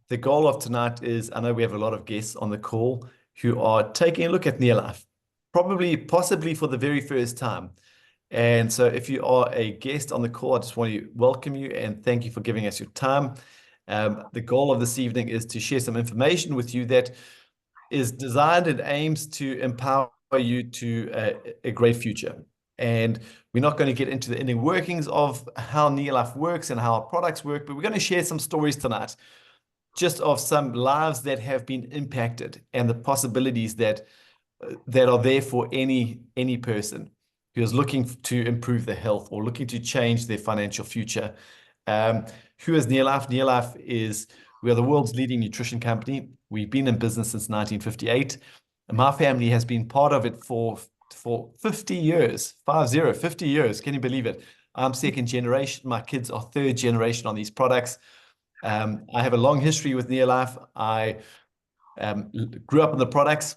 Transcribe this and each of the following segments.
the goal of tonight is, I know we have a lot of guests on the call who are taking a look at near life, possibly for the very first time. And so if you are a guest on the call, I just want to welcome you and thank you for giving us your time. The goal of this evening is to share some information with you that is designed and aims to empower you to a great future. And we're not going to get into the inner workings of how near life works and how our products work, but we're going to share some stories tonight, just of some lives that have been impacted and the possibilities that are there for any person who is looking to improve their health or looking to change their financial future. Who is Near Life? Near Life we are the world's leading nutrition company. We've been in business since 1958. And my family has been part of it for 50 years, 50 years. Can you believe it? I'm second generation. My kids are third generation on these products. I have a long history with Near Life. I grew up in the products.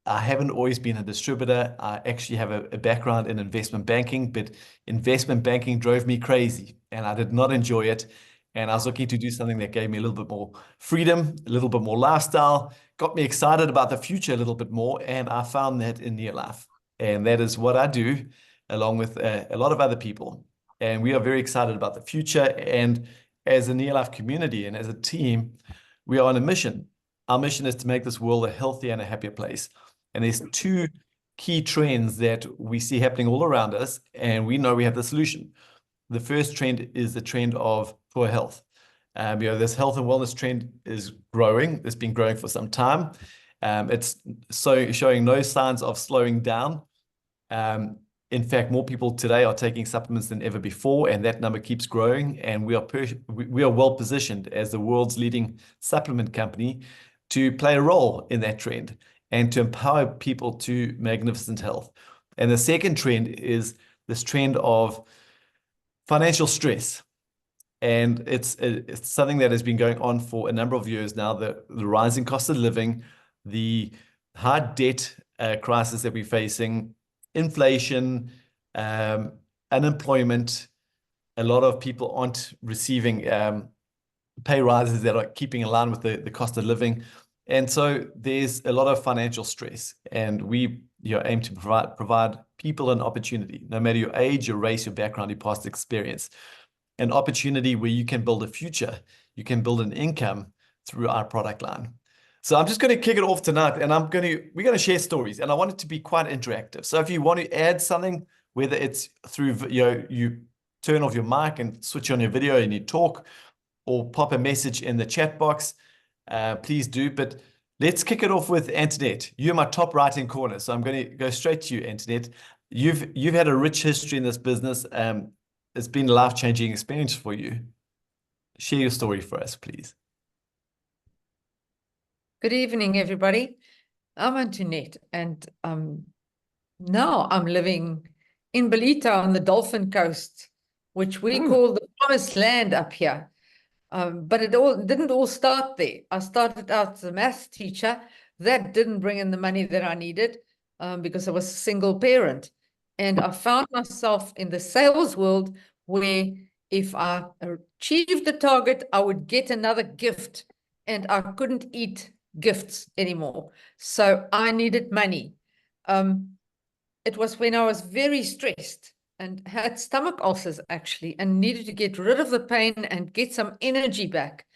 I haven't always been a distributor. I actually have a background in investment banking, but investment banking drove me crazy and I did not enjoy it. And I was looking to do something that gave me a little bit more freedom, a little bit more lifestyle, got me excited about the future a little bit more. And I found that in Near Life. And that is what I do along with a lot of other people. And we are very excited about the future. And as a Near Life community and as a team, we are on a mission. Our mission is to make this world a healthier and a happier place. And there's two key trends that we see happening all around us, and we know we have the solution. The first trend is the trend of poor health. This health and wellness trend is growing. It's been growing for some time. It's showing no signs of slowing down. In fact, more people today are taking supplements than ever before, and that number keeps growing. And we are well positioned as the world's leading supplement company to play a role in that trend and to empower people to magnificent health. And the second trend is this trend of financial stress. And it's something that has been going on for a number of years now, the rising cost of living, the high debt crisis that we're facing, inflation, unemployment. A lot of people aren't receiving pay rises that are keeping in line with the cost of living. And so there's a lot of financial stress, and we aim to provide people an opportunity, no matter your age, your race, your background, your past experience, an opportunity where you can build a future, you can build an income through our product line. So I'm just going to kick it off tonight, and we're going to share stories, and I want it to be quite interactive. So if you want to add something, whether it's through you turn off your mic and switch on your video and you talk, or pop a message in the chat box, please do. But let's kick it off with Anet. You're my top right-hand corner, so I'm going to go straight to you, Anet. You've had a rich history in this business. It's been a life-changing experience for you. Share your story for us, please. Good evening, everybody. I'm Anet, and now I'm living in Belita on the Dolphin Coast, which we call the promised land up here. But it didn't all start there. I started out as a maths teacher. That didn't bring in the money that I needed because I was a single parent. And I found myself in the sales world where if I achieved the target, I would get another gift, and I couldn't eat gifts anymore. So I needed money. It was when I was very stressed and had stomach ulcers, actually, and needed to get rid of the pain and get some energy back,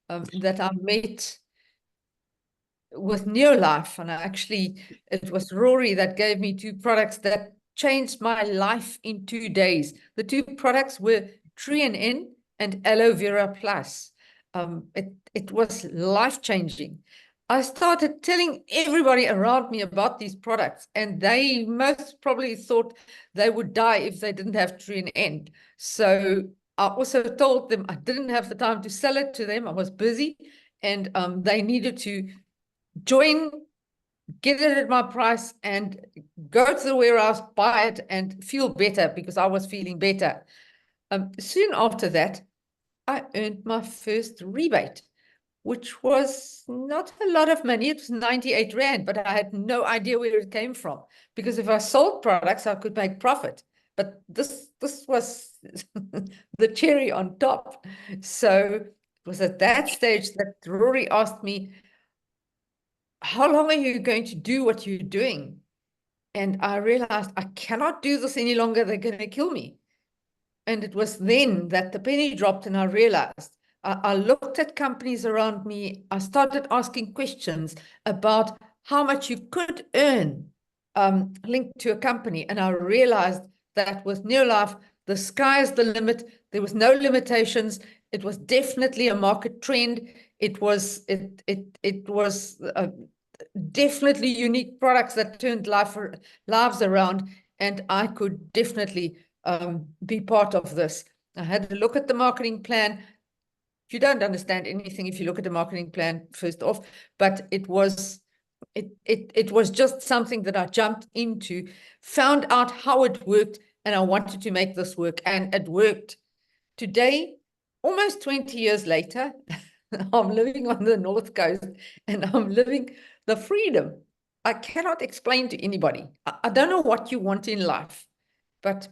that I met with Near Life. And it was Rory that gave me two products that changed my life in 2 days. The two products were Tree and N and Aloe Vera Plus. It was life-changing. I started telling everybody around me about these products, and they most probably thought they would die if they didn't have Tree and N. So I also told them I didn't have the time to sell it to them. I was busy, and they needed to join, get it at my price, and go to the warehouse, buy it, and feel better, because I was feeling better. Soon after that, I earned my first rebate, which was not a lot of money. It was 98 Rand, but I had no idea where it came from, because if I sold products, I could make profit. But this was the cherry on top. So was at that stage that Rory asked me, how long are you going to do what you're doing? And I realized I cannot do this any longer. They're going to kill me. And it was then that the penny dropped and I realized I looked at companies around me. I started asking questions about how much you could earn linked to a company. And I realized that with NeoLife, the sky is the limit. There was no limitations. It was definitely a market trend. It was definitely unique products that turned lives around, and I could definitely be part of this. I had to look at the marketing plan. You don't understand anything if you look at the marketing plan first off, but it was just something that I jumped into, found out how it worked, and I wanted to make this work, and it worked. Today, almost 20 years later, I'm living on the North Coast and I'm living the freedom. I cannot explain to anybody. I don't know what you want in life, but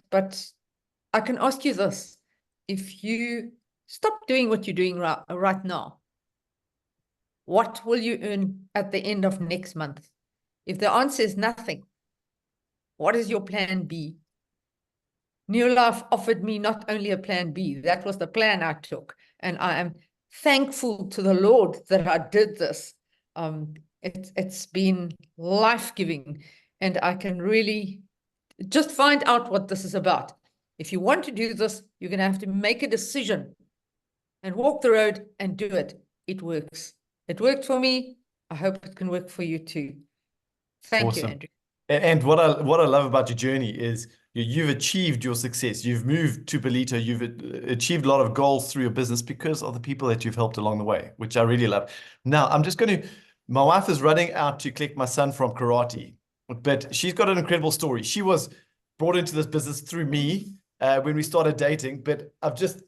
I can ask you this. If you stop doing what you're doing right now, what will you earn at the end of next month? If the answer is nothing, what is your plan B? New Life offered me not only a plan B, that was the plan I took. And I am thankful to the Lord that I did this. It's been life-giving, and I can really just find out what this is about. If you want to do this, you're going to have to make a decision and walk the road and do it. It works. It worked for me. I hope it can work for you too. Thank you, Awesome. Andrew. And what I love about your journey is you've achieved your success. You've moved to Belito. You've achieved a lot of goals through your business because of the people that you've helped along the way, which I really love. Now, I'm just going to, my wife is running out to collect my son from karate, but she's got an incredible story. She was brought into this business through me when we started dating, but I've just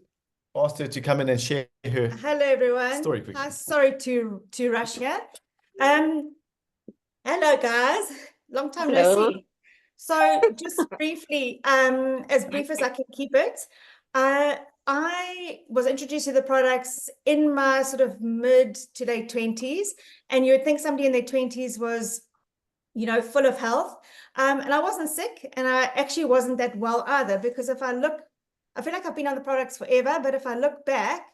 asked her to come in and share her Hello, everyone. story quickly. Hi, sorry to rush here. Hello, guys. Long time no see. So just briefly, as brief as I can keep it, I was introduced to the products in my sort of mid to late 20s, and you would think somebody in their 20s was, you know, full of health. And I wasn't sick, and I actually wasn't that well either, because if I look, I feel like I've been on the products forever, but if I look back,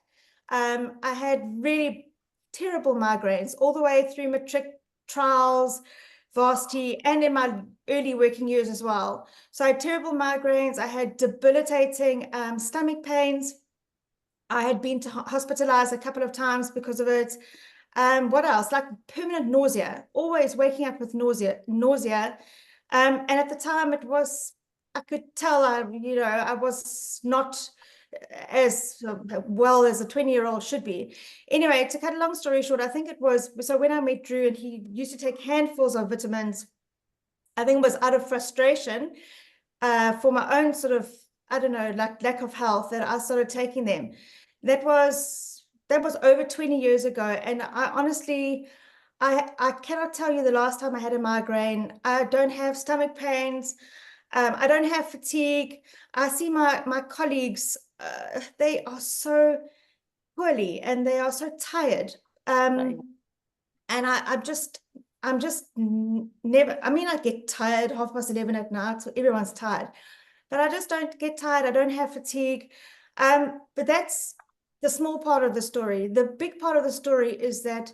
I had really terrible migraines all the way through matric, trials, varsity, and in my early working years as well. So I had terrible migraines. I had debilitating stomach pains. I had been hospitalized a couple of times because of it. What else? Like permanent nausea, always waking up with nausea. And at the time it was, I could tell I was not as well as a 20-year-old should be. Anyway, to cut a long story short, I think it was, so when I met Drew and he used to take handfuls of vitamins, I think it was out of frustration for my own sort of, I don't know, like lack of health, that I started taking them. That was over 20 years ago. And I honestly, I cannot tell you the last time I had a migraine. I don't have stomach pains. I don't have fatigue. I see my colleagues, they are so poorly and they are so tired. And I'm just never, I mean, I get tired 11:30 at night, so everyone's tired, but I just don't get tired. I don't have fatigue. But that's the small part of the story. The big part of the story is that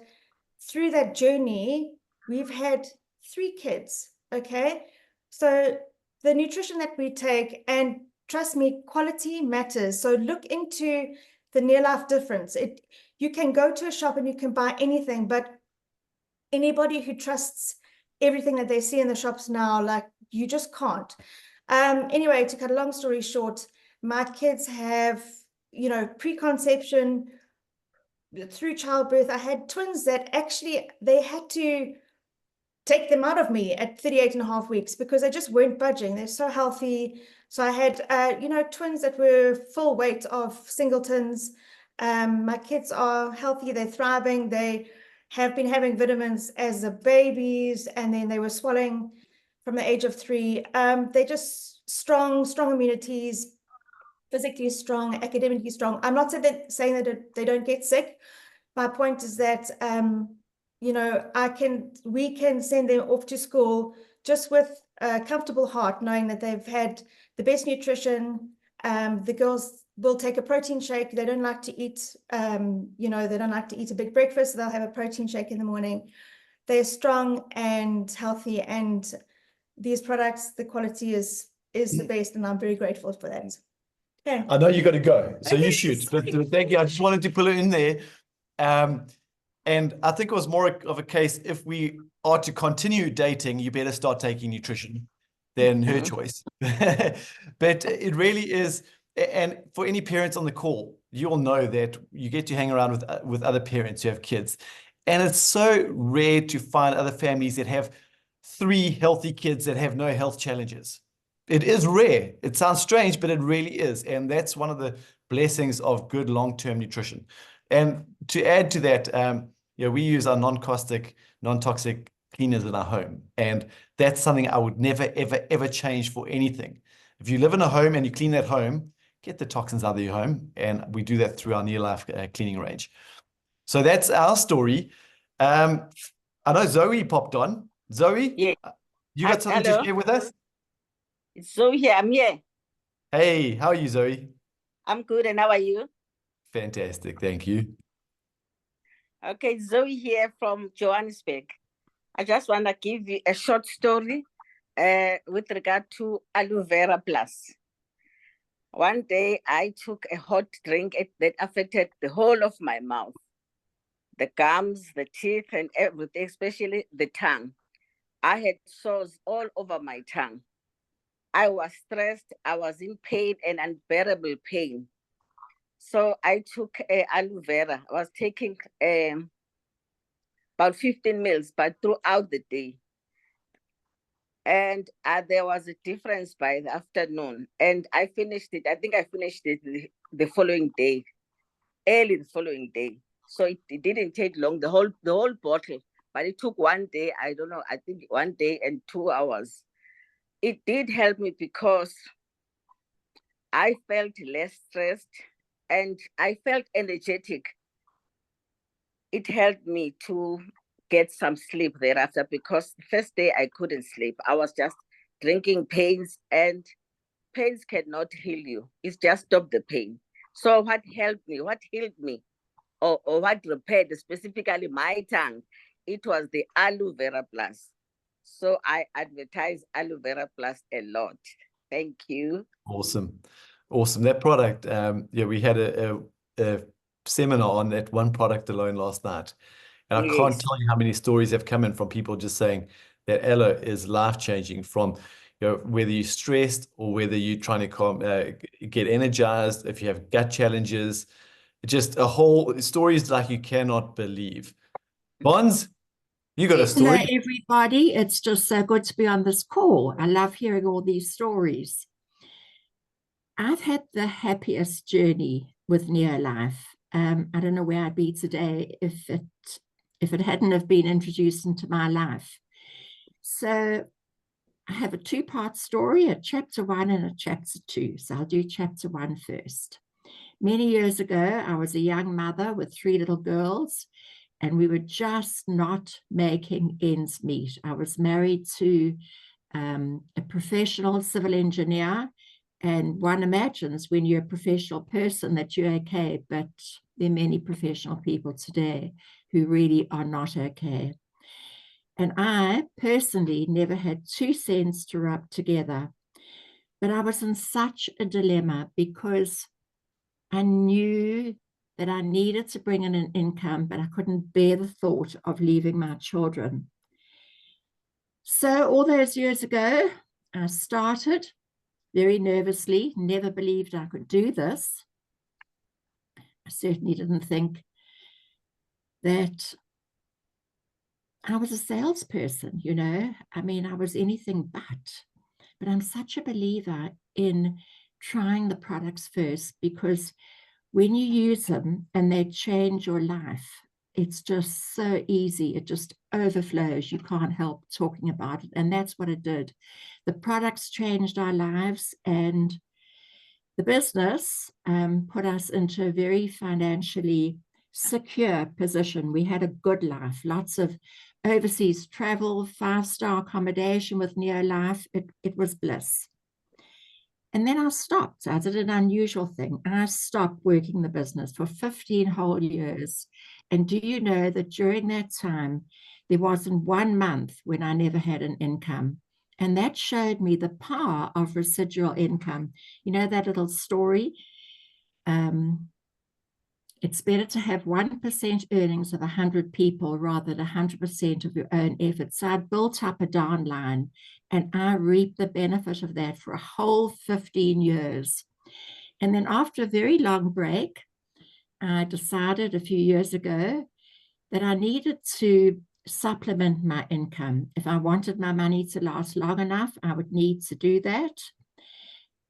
through that journey, we've had 3 kids, okay? So the nutrition that we take, and trust me, quality matters. So look into the Near Life difference. You can go to a shop and you can buy anything, but anybody who trusts everything that they see in the shops now, like, you just can't. Anyway, to cut a long story short, my kids have, preconception through childbirth. I had twins that actually, they had to take them out of me at 38.5 weeks because they just weren't budging. They're so healthy. So I had, twins that were full weight of singletons. My kids are healthy. They're thriving. They have been having vitamins as the babies, and then they were swallowing from the age of 3. They're just strong immunities. physically strong, academically strong. I'm not saying that they don't get sick. My point is that, you know, we can send them off to school just with a comfortable heart, knowing that they've had the best nutrition. The girls will take a protein shake. They don't like to eat, you know, they don't like to eat a big breakfast. So they'll have a protein shake in the morning. They're strong and healthy, and these products, the quality is the best, and I'm very grateful for that. Okay. I know you got to go, so Okay, you shoot. But thank you. I just wanted to put it in there. And I think it was more of a case, if we are to continue dating, you better start taking nutrition than her choice. But it really is. And for any parents on the call, you'll know that you get to hang around with other parents who have kids. And it's so rare to find other families that have 3 healthy kids that have no health challenges. It is rare. It sounds strange, but it really is. And that's one of the blessings of good long-term nutrition. And to add to that, we use our non-caustic, non-toxic cleaners in our home. And that's something I would never, ever, ever change for anything. If you live in a home and you clean that home, get the toxins out of your home. And we do that through our VisionLife cleaning range. So that's our story. I know Zoe popped on. Zoe, Yeah. you got something Hello. to share with us? It's Zoe here. I'm here. Hey, how are you, Zoe? I'm good. And how are you? Fantastic. Thank you. Okay, Zoe here from Johannesburg. I just want to give you a short story with regard to aloe vera plus. One day I took a hot drink that affected the whole of my mouth, the gums, the teeth, and everything, especially the tongue. I had sores all over my tongue. I was stressed. I was in pain and unbearable pain. So I took aloe vera. I was taking about 15 mils, but throughout the day. And there was a difference by the afternoon. And I finished it. I think I finished it the following day, early the following day. So it didn't take long, the whole bottle. But it took one day, I don't know, I think 1 day and 2 hours. It did help me because I felt less stressed and I felt energetic. It helped me to get some sleep thereafter, because the first day I couldn't sleep. I was just drinking pains, and pains cannot heal you. It's just stop the pain. So what helped me, what healed me, or what repaired specifically my tongue, it was the aloe vera plus. So I advertise aloe vera plus a lot. Thank you. Awesome. Awesome. That product, we had a seminar on that one product alone last night. And I can't Yes. tell you how many stories have come in from people just saying that aloe is life-changing, from whether you're stressed or whether you're trying to get energized, if you have gut challenges, just a whole stories like you cannot believe. Bonds, you got a Hello, story? everybody. It's just so good to be on this call. I love hearing all these stories. I've had the happiest journey with VisionLife. I don't know where I'd be today if it hadn't have been introduced into my life. So I have a 2-part story, a chapter 1 and a chapter 2. So I'll do chapter 1 first. Many years ago, I was a young mother with 3 little girls, and we were just not making ends meet. I was married to a professional civil engineer, and one imagines when you're a professional person that you're okay, but there are many professional people today who really are not okay. And I personally never had 2 cents to rub together, but I was in such a dilemma because I knew that I needed to bring in an income, but I couldn't bear the thought of leaving my children. So all those years ago, I started very nervously, never believed I could do this. I certainly didn't think that I was a salesperson, you know. I mean, I was anything but I'm such a believer in trying the products first, because when you use them and they change your life, it's just so easy. It just overflows. You can't help talking about it. And that's what it did. The products changed our lives, and The business put us into a very financially secure position. We had a good life, lots of overseas travel, 5-star accommodation with Neolife. It was bliss. And then I stopped. I did an unusual thing. I stopped working the business for 15 whole years. And do you know that during that time, there wasn't 1 month when I never had an income? And that showed me the power of residual income. You know that little story? It's better to have 1% earnings of 100 people rather than 100% of your own efforts. So I built up a downline, and I reaped the benefit of that for a whole 15 years. And then after a very long break, I decided a few years ago that I needed to supplement my income. If I wanted my money to last long enough, I would need to do that.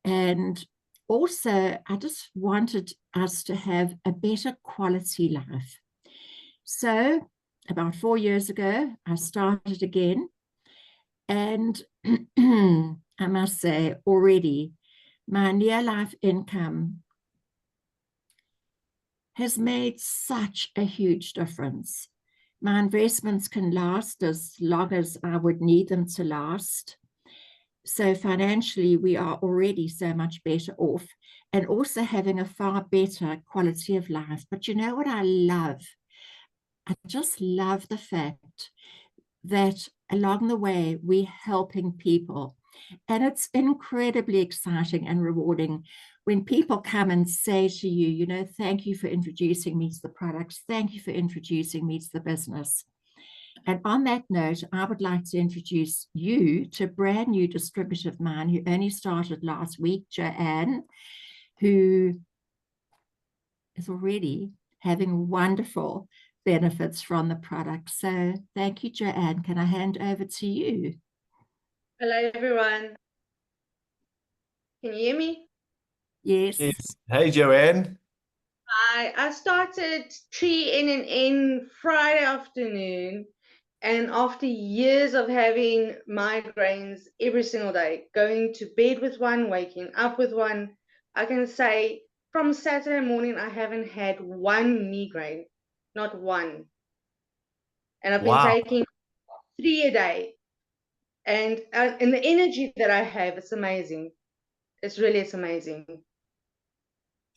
And also, I just wanted us to have a better quality life. So about 4 years ago, I started again. And I must say already, my Neolife income has made such a huge difference. My investments can last as long as I would need them to last. So financially, we are already so much better off, and also having a far better quality of life. But you know what I love? I just love the fact that along the way, we're helping people. And it's incredibly exciting and rewarding when people come and say to you, you know, thank you for introducing me to the products. Thank you for introducing me to the business. And on that note, I would like to introduce you to a brand new distributor of mine who only started last week, Joanne, who is already having wonderful benefits from the product. So thank you, Joanne. Can I hand over to you? Hello, everyone. Can you hear me? Yes. Yes. Hey, Joanne. I started Tree NNN Friday afternoon, and after years of having migraines every single day, going to bed with one, waking up with one, I can say from Saturday morning I haven't had one migraine, not one. And I've been taking 3 a day, and the energy that I have, it's amazing. It's amazing.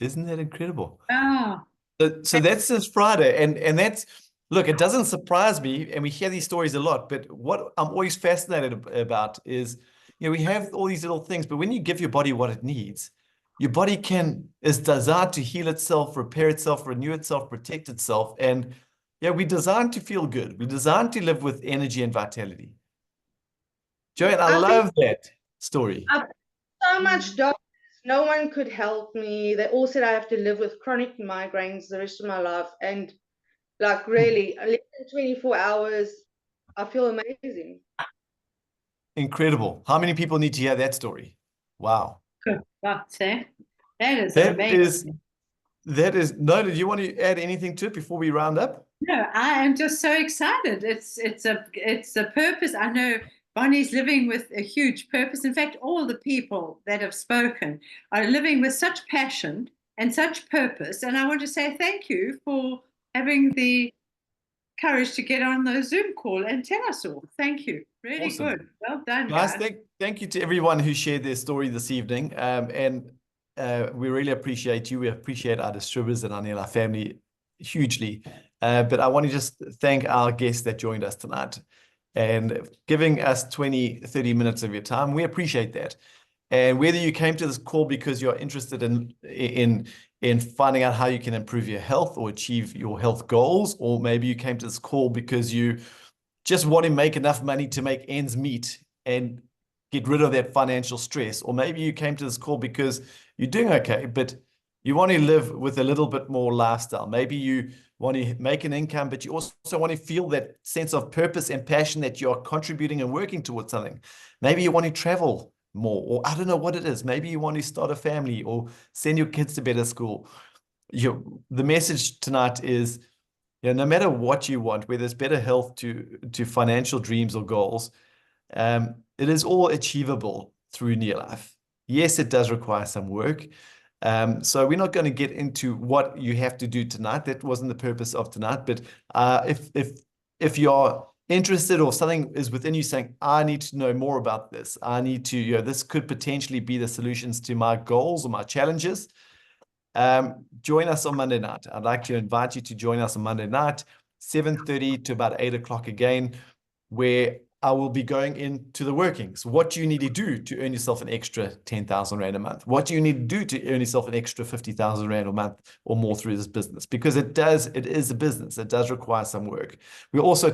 Isn't that incredible? Ah, So that's this Friday, and that's, look, it doesn't surprise me, and we hear these stories a lot, but what I'm always fascinated about is, you know, we have all these little things, but when you give your body what it needs, your body is designed to heal itself, repair itself, renew itself, protect itself, and yeah, we're designed to feel good. We're designed to live with energy and vitality. Joanne, I love that story. So much doctors, no one could help me. They all said I have to live with chronic migraines the rest of my life. And like really, less than 24 hours, I feel amazing. Incredible. How many people need to hear that story? Wow. that's it. That is That amazing. No, did you want to add anything to it before we round up? No, I am just so excited. It's a purpose. I know Bonnie's living with a huge purpose. In fact, all the people that have spoken are living with such passion and such purpose. And I want to say thank you for having the courage to get on the Zoom call and tell us all. Thank you. Really Awesome. good. Well done, Guys, guys. thank you to everyone who shared their story this evening. We really appreciate you. We appreciate our distributors and our family hugely. But I want to just thank our guests that joined us tonight and giving us 20, 30 minutes of your time. We appreciate that. And whether you came to this call because you're interested in finding out how you can improve your health or achieve your health goals, or maybe you came to this call because you just want to make enough money to make ends meet and get rid of that financial stress, or maybe you came to this call because you're doing okay, but you want to live with a little bit more lifestyle. Maybe you want to make an income, but you also want to feel that sense of purpose and passion that you're contributing and working towards something. Maybe you want to travel more, or I don't know what it is. Maybe you want to start a family or send your kids to better school. The message tonight is, no matter what you want, whether it's better health to financial dreams or goals, it is all achievable through Neolife. Yes, it does require some work, So we're not going to get into what you have to do tonight. That wasn't the purpose of tonight. But if you're interested or something is within you saying, I need to know more about this, I need to, this could potentially be the solutions to my goals or my challenges, join us on Monday night. I'd like to invite you to join us on Monday night, 7:30 to about 8 o'clock again, where I will be going into the workings. What do you need to do to earn yourself an extra 10,000 Rand a month? What do you need to do to earn yourself an extra 50,000 Rand a month or more through this business? Because it is a business. It does require some work. We also